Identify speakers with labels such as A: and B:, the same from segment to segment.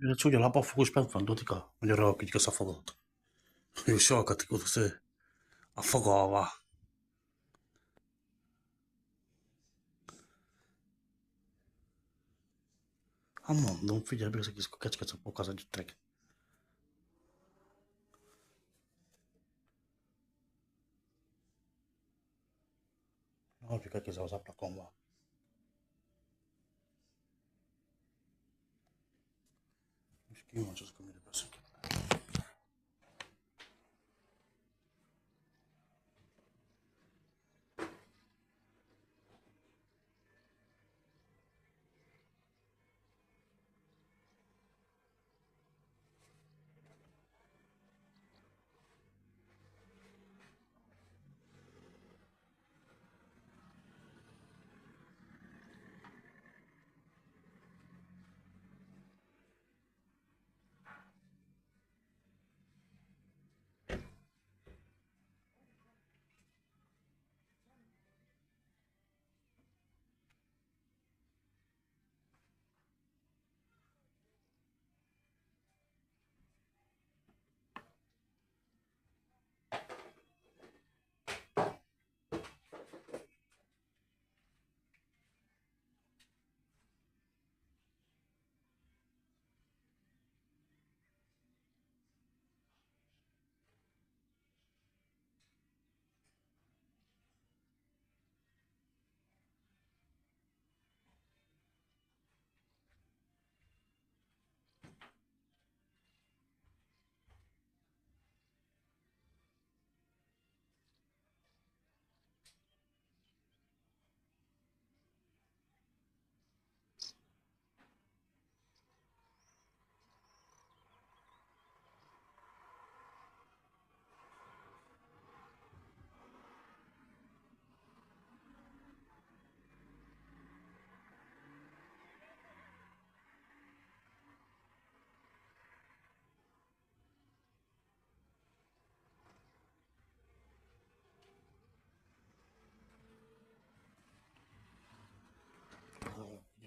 A: Tu voglio la può spent quando ti ca, voglio rock che si affogato. Io so che ti cosa se affogava. A mondo, un figlio perché si scocca un po' casa di trek. No, fica che si usa per comba. Schifo, non c'è scommetto per sé.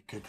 A: Che